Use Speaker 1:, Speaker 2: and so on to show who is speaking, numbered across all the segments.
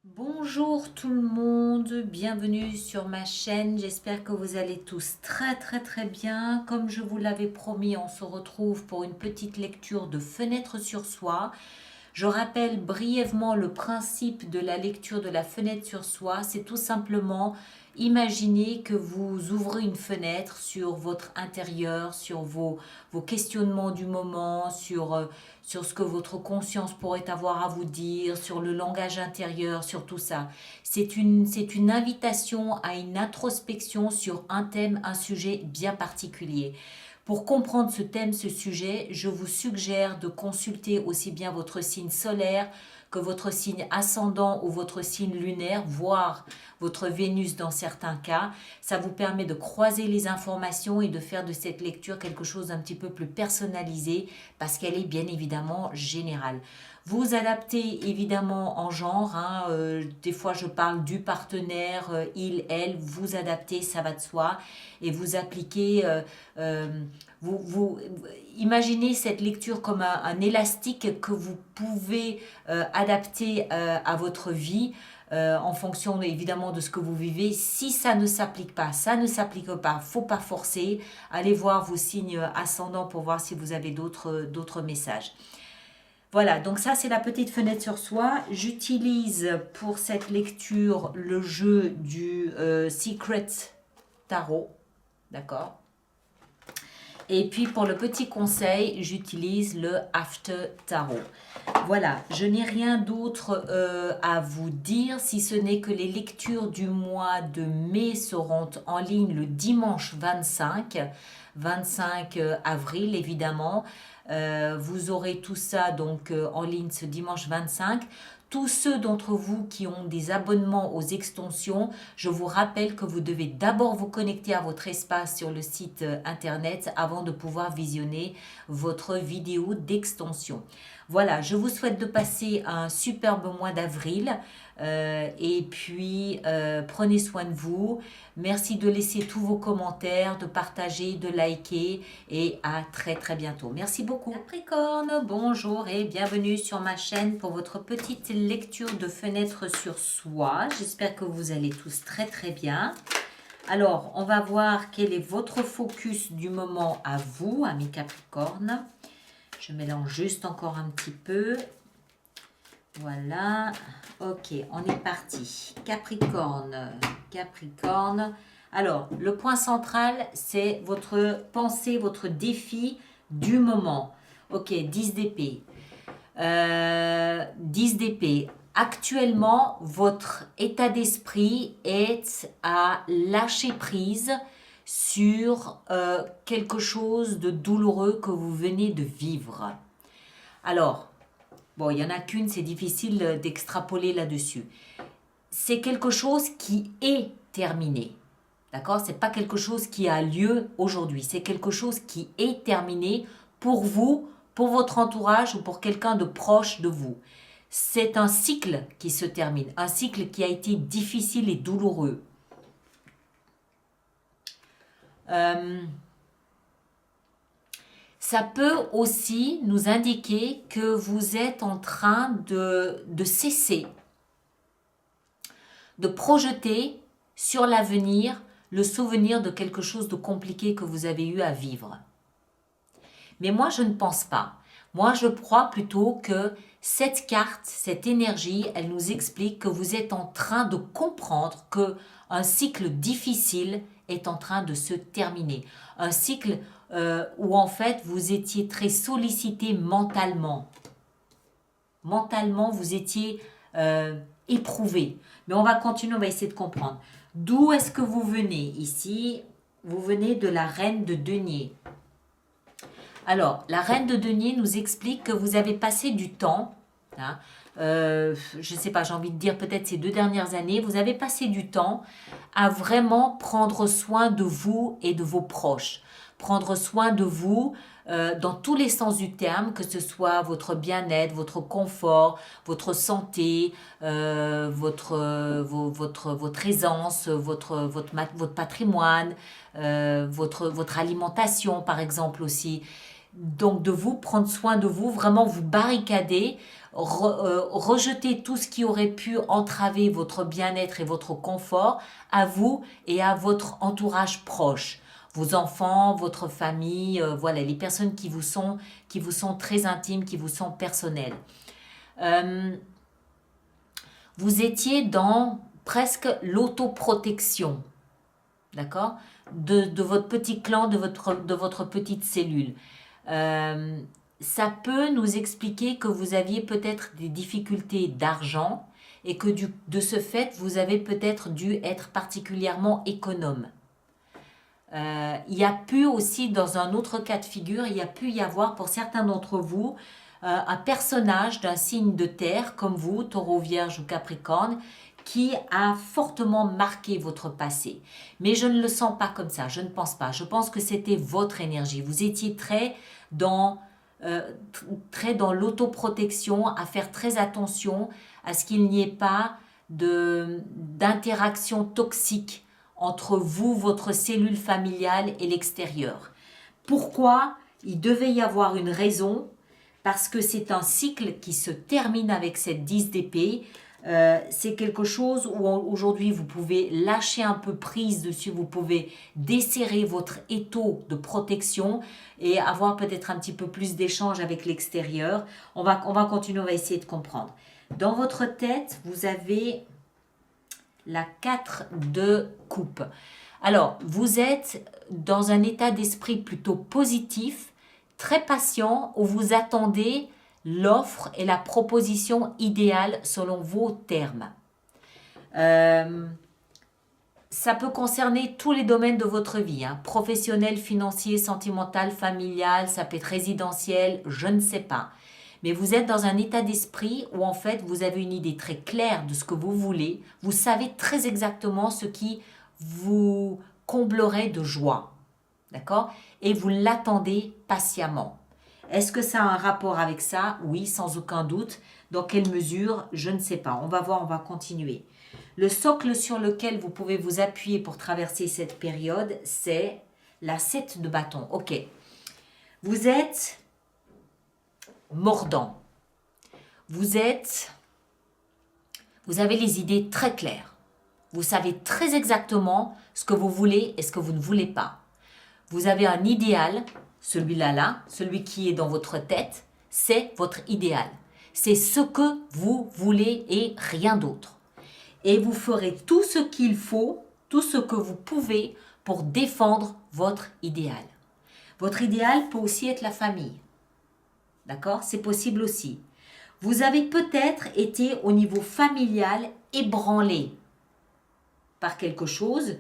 Speaker 1: Bonjour tout le monde, bienvenue sur ma chaîne, j'espère que vous allez tous très bien. Comme je vous l'avais promis, on se retrouve pour une petite lecture de Fenêtre sur soi. Je rappelle brièvement le principe de la lecture de la fenêtre sur soi, c'est tout simplement imaginer que vous ouvrez une fenêtre sur votre intérieur, sur vos questionnements du moment, sur ce que votre conscience pourrait avoir à vous dire, sur le langage intérieur, sur tout ça. C'est une invitation à une introspection sur un thème, un sujet bien particulier. Pour comprendre ce thème, ce sujet, je vous suggère de consulter aussi bien votre signe solaire que votre signe ascendant ou votre signe lunaire, voire votre Vénus dans certains cas. Ça vous permet de croiser les informations et de faire de cette lecture quelque chose d'un petit peu plus personnalisé parce qu'elle est bien évidemment générale. Vous adaptez évidemment en genre, hein, des fois je parle du partenaire, il, elle, vous adaptez, ça va de soi, et vous appliquez, vous imaginez cette lecture comme un élastique que vous pouvez adapter à votre vie en fonction évidemment de ce que vous vivez. Si ça ne s'applique pas, ça ne s'applique pas, faut pas forcer. Allez voir vos signes ascendants pour voir si vous avez d'autres messages. Voilà, donc ça c'est la petite fenêtre sur soi. J'utilise pour cette lecture le jeu du Secret Tarot, d'accord. Et puis pour le petit conseil, j'utilise le After Tarot. Voilà, je n'ai rien d'autre à vous dire, si ce n'est que les lectures du mois de mai seront en ligne le dimanche 25 avril évidemment. Vous aurez tout ça donc en ligne ce dimanche 25. Tous ceux d'entre vous qui ont des abonnements aux extensions, je vous rappelle que vous devez d'abord vous connecter à votre espace sur le site internet avant de pouvoir visionner votre vidéo d'extension. Voilà, je vous souhaite de passer un superbe mois d'avril et puis prenez soin de vous. Merci de laisser tous vos commentaires, de partager, de liker et à très bientôt. Merci beaucoup. Capricorne, bonjour et bienvenue sur ma chaîne pour votre petite lecture de fenêtre sur soi. J'espère que vous allez tous très bien. Alors, on va voir quel est votre focus du moment à vous, amis Capricorne. Je mélange juste encore un petit peu. Voilà. Ok, on est parti. Capricorne. Capricorne. Alors, le point central, c'est votre pensée, votre défi du moment. Ok, 10 d'épée. 10 d'épée. Actuellement, votre état d'esprit est à lâcher prise sur quelque chose de douloureux que vous venez de vivre. Alors, bon, il n'y en a qu'une, c'est difficile d'extrapoler là-dessus. C'est quelque chose qui est terminé. D'accord? C'est pas quelque chose qui a lieu aujourd'hui. C'est quelque chose qui est terminé pour vous, pour votre entourage ou pour quelqu'un de proche de vous. C'est un cycle qui se termine, un cycle qui a été difficile et douloureux. Ça peut aussi nous indiquer que vous êtes en train de cesser, de projeter sur l'avenir le souvenir de quelque chose de compliqué que vous avez eu à vivre. Mais moi, je ne pense pas. Moi, je crois plutôt que cette carte, cette énergie, elle nous explique que vous êtes en train de comprendre que un cycle difficile est en train de se terminer. Un cycle où en fait vous étiez très sollicité mentalement. Mentalement, vous étiez éprouvé. Mais on va continuer, on va essayer de comprendre. D'où est-ce que vous venez ici? Vous venez de la reine de denier. Alors, la reine de denier nous explique que vous avez passé du temps, hein, je ne sais pas, j'ai envie de dire peut-être ces 2 dernières années, vous avez passé du temps à vraiment prendre soin de vous et de vos proches. Prendre soin de vous dans tous les sens du terme, que ce soit votre bien-être, votre confort, votre santé, votre aisance, votre patrimoine, votre alimentation par exemple aussi. Donc de vous, prendre soin de vous, vraiment vous barricader, rejeter tout ce qui aurait pu entraver votre bien-être et votre confort à vous et à votre entourage proche, vos enfants, votre famille, voilà, les personnes qui vous sont très intimes, qui vous sont personnelles. Vous étiez dans presque l'autoprotection, d'accord, de votre petit clan, de votre petite cellule. Ça peut nous expliquer que vous aviez peut-être des difficultés d'argent et que de ce fait, vous avez peut-être dû être particulièrement économe. Il y a pu aussi, dans un autre cas de figure, il y a pu y avoir pour certains d'entre vous un personnage d'un signe de terre, comme vous, Taureau, Vierge ou Capricorne, qui a fortement marqué votre passé. Mais je ne le sens pas comme ça, je ne pense pas. Je pense que c'était votre énergie. Vous étiez très dans l'autoprotection, à faire très attention à ce qu'il n'y ait pas d'interaction toxique entre vous, votre cellule familiale et l'extérieur. Pourquoi? Il devait y avoir une raison, parce que c'est un cycle qui se termine avec cette 10 d'épée. C'est quelque chose où aujourd'hui vous pouvez lâcher un peu prise dessus, vous pouvez desserrer votre étau de protection et avoir peut-être un petit peu plus d'échange avec l'extérieur. On va continuer, on va essayer de comprendre. Dans votre tête, vous avez la 4 de coupe. Alors, vous êtes dans un état d'esprit plutôt positif, très patient, où vous attendez l'offre et la proposition idéale selon vos termes. Ça peut concerner tous les domaines de votre vie, hein, professionnel, financier, sentimental, familial, ça peut être résidentiel, je ne sais pas. Mais vous êtes dans un état d'esprit où en fait vous avez une idée très claire de ce que vous voulez, vous savez très exactement ce qui vous comblerait de joie, d'accord? Et vous l'attendez patiemment. Est-ce que ça a un rapport avec ça? Oui, sans aucun doute. Dans quelle mesure? Je ne sais pas. On va voir, on va continuer. Le socle sur lequel vous pouvez vous appuyer pour traverser cette période, c'est la 7 de bâton. Ok. Vous êtes mordant. Vous avez les idées très claires. Vous savez très exactement ce que vous voulez et ce que vous ne voulez pas. Vous avez un idéal, celui-là, celui qui est dans votre tête, c'est votre idéal. C'est ce que vous voulez et rien d'autre. Et vous ferez tout ce qu'il faut, tout ce que vous pouvez pour défendre votre idéal. Votre idéal peut aussi être la famille. D'accord? C'est possible aussi. Vous avez peut-être été au niveau familial ébranlé par quelque chose.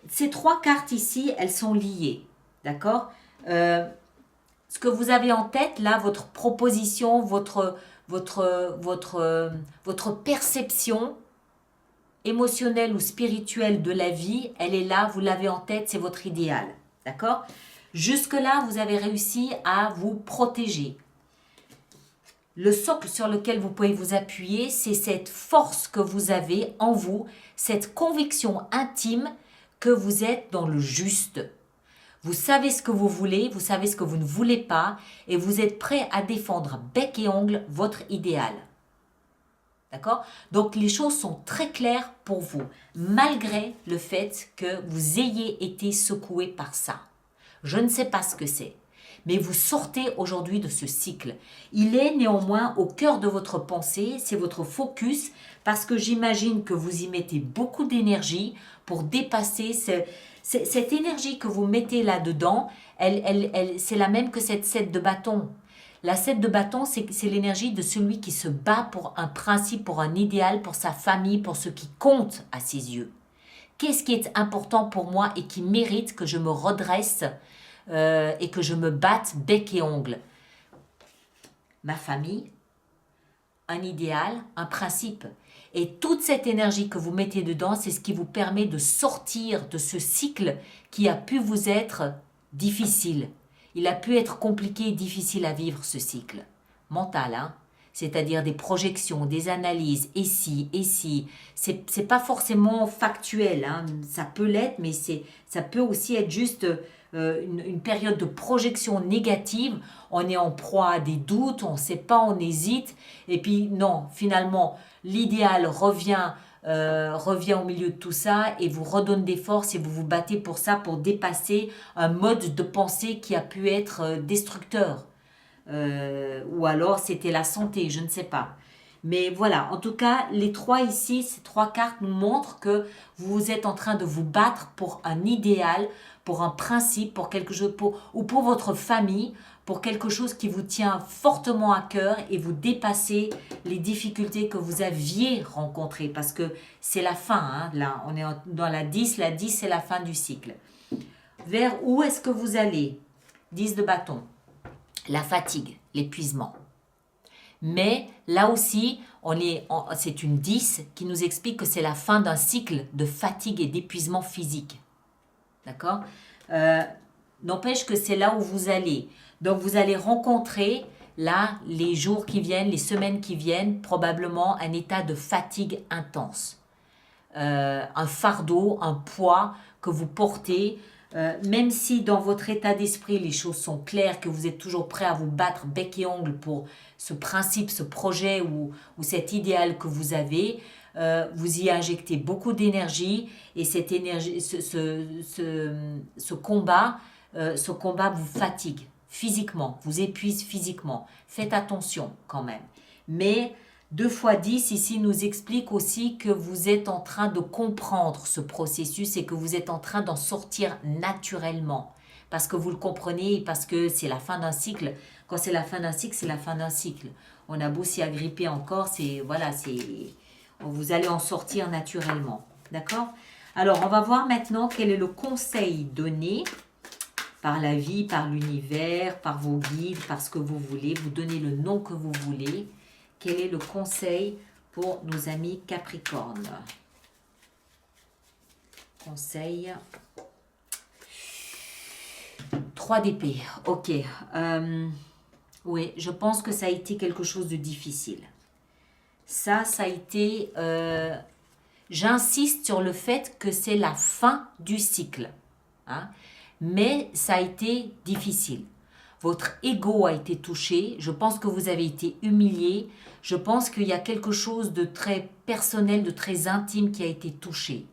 Speaker 1: Ces 3 cartes ici, elles sont liées. D'accord? Ce que vous avez en tête, là, votre proposition, votre perception émotionnelle ou spirituelle de la vie, elle est là, vous l'avez en tête, c'est votre idéal. D'accord? Jusque-là, vous avez réussi à vous protéger. Le socle sur lequel vous pouvez vous appuyer, c'est cette force que vous avez en vous, cette conviction intime que vous êtes dans le juste. Vous savez ce que vous voulez, vous savez ce que vous ne voulez pas et vous êtes prêt à défendre bec et ongle votre idéal. D'accord? Donc les choses sont très claires pour vous, malgré le fait que vous ayez été secoué par ça. Je ne sais pas ce que c'est, mais vous sortez aujourd'hui de ce cycle. Il est néanmoins au cœur de votre pensée, c'est votre focus, parce que j'imagine que vous y mettez beaucoup d'énergie pour dépasser cette énergie que vous mettez là-dedans, c'est la même que cette 7 de bâton. La 7 de bâton, c'est l'énergie de celui qui se bat pour un principe, pour un idéal, pour sa famille, pour ce qui compte à ses yeux. Qu'est-ce qui est important pour moi et qui mérite que je me redresse et que je me batte bec et ongle? Ma famille, un idéal, un principe. Et toute cette énergie que vous mettez dedans, c'est ce qui vous permet de sortir de ce cycle qui a pu vous être difficile. Il a pu être compliqué et difficile à vivre, ce cycle mental, hein? C'est-à-dire des projections, des analyses, et si. C'est pas forcément factuel, hein? Ça peut l'être, mais ça peut aussi être juste une période de projection négative, on est en proie à des doutes, on ne sait pas, on hésite. Et puis non, finalement, l'idéal revient au milieu de tout ça et vous redonne des forces et vous vous battez pour ça, pour dépasser un mode de pensée qui a pu être destructeur. Ou alors c'était la santé, je ne sais pas. Mais voilà, en tout cas, les trois ici, ces trois cartes nous montrent que vous êtes en train de vous battre pour un idéal, pour un principe, pour quelque chose, ou pour votre famille, pour quelque chose qui vous tient fortement à cœur et vous dépassez les difficultés que vous aviez rencontrées. Parce que c'est la fin, hein, là, on est dans la 10 c'est la fin du cycle. Vers où est-ce que vous allez? 10 de bâton. La fatigue, l'épuisement. Mais là aussi, c'est une 10 qui nous explique que c'est la fin d'un cycle de fatigue et d'épuisement physique. D'accord? N'empêche que c'est là où vous allez. Donc vous allez rencontrer, là, les jours qui viennent, les semaines qui viennent, probablement un état de fatigue intense. Un fardeau, un poids que vous portez, même si dans votre état d'esprit les choses sont claires, que vous êtes toujours prêt à vous battre bec et ongle pour ce principe, ce projet ou cet idéal que vous avez, vous y injectez beaucoup d'énergie et cette énergie, ce combat vous fatigue physiquement, vous épuise physiquement. Faites attention quand même. Mais 2 fois 10 ici nous explique aussi que vous êtes en train de comprendre ce processus et que vous êtes en train d'en sortir naturellement. Parce que vous le comprenez, parce que c'est la fin d'un cycle. Quand c'est la fin d'un cycle, c'est la fin d'un cycle. On a beau s'y agripper encore, vous allez en sortir naturellement. D'accord? Alors, on va voir maintenant quel est le conseil donné par la vie, par l'univers, par vos guides, par ce que vous voulez. Vous donnez le nom que vous voulez. Quel est le conseil pour nos amis Capricorne? Conseil. 3 d'épée. Ok. Oui, je pense que ça a été quelque chose de difficile. Ça a été... j'insiste sur le fait que c'est la fin du cycle. Hein? Mais ça a été difficile. Votre ego a été touché. Je pense que vous avez été humilié. Je pense qu'il y a quelque chose de très personnel, de très intime qui a été touché.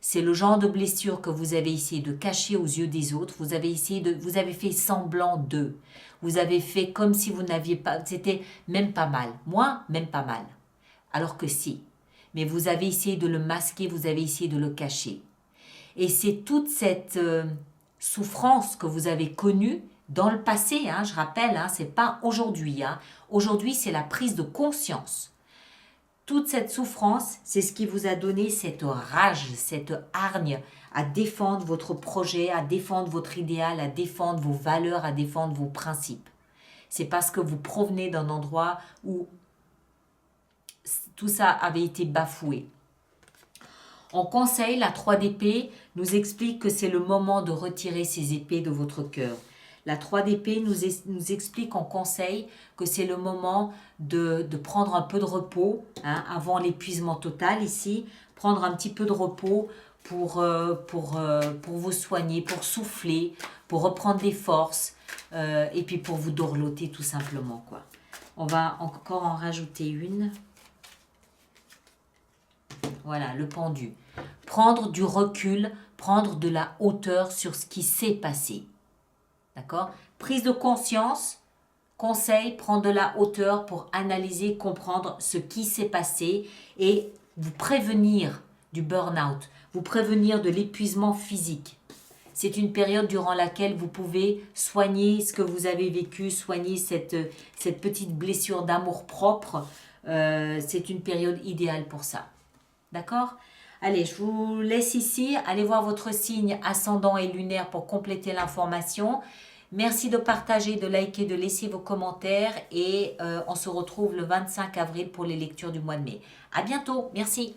Speaker 1: C'est le genre de blessure que vous avez essayé de cacher aux yeux des autres. Vous avez fait semblant d'eux. Vous avez fait comme si vous n'aviez pas... C'était même pas mal. Moi, même pas mal. Alors que si. Mais vous avez essayé de le masquer, vous avez essayé de le cacher. Et c'est toute cette souffrance que vous avez connue dans le passé, hein, je rappelle, hein, c'est pas aujourd'hui. Hein. Aujourd'hui, c'est la prise de conscience. Toute cette souffrance, c'est ce qui vous a donné cette rage, cette hargne à défendre votre projet, à défendre votre idéal, à défendre vos valeurs, à défendre vos principes. C'est parce que vous provenez d'un endroit où tout ça avait été bafoué. En conseil, la 3 d'épée nous explique que c'est le moment de retirer ces épées de votre cœur. La 3 d'épée nous explique en conseil que c'est le moment de prendre un peu de repos, hein, avant l'épuisement total ici, prendre un petit peu de repos pour vous soigner, pour souffler, pour reprendre des forces et puis pour vous dorloter tout simplement, quoi. On va encore en rajouter une. Voilà, le pendu. Prendre du recul, prendre de la hauteur sur ce qui s'est passé. D'accord? Prise de conscience, conseil, prendre de la hauteur pour analyser, comprendre ce qui s'est passé et vous prévenir du burn-out, vous prévenir de l'épuisement physique. C'est une période durant laquelle vous pouvez soigner ce que vous avez vécu, soigner cette petite blessure d'amour-propre. C'est une période idéale pour ça. D'accord? Allez, je vous laisse ici. Allez voir votre signe ascendant et lunaire pour compléter l'information. Merci de partager, de liker, de laisser vos commentaires et on se retrouve le 25 avril pour les lectures du mois de mai. À bientôt. Merci.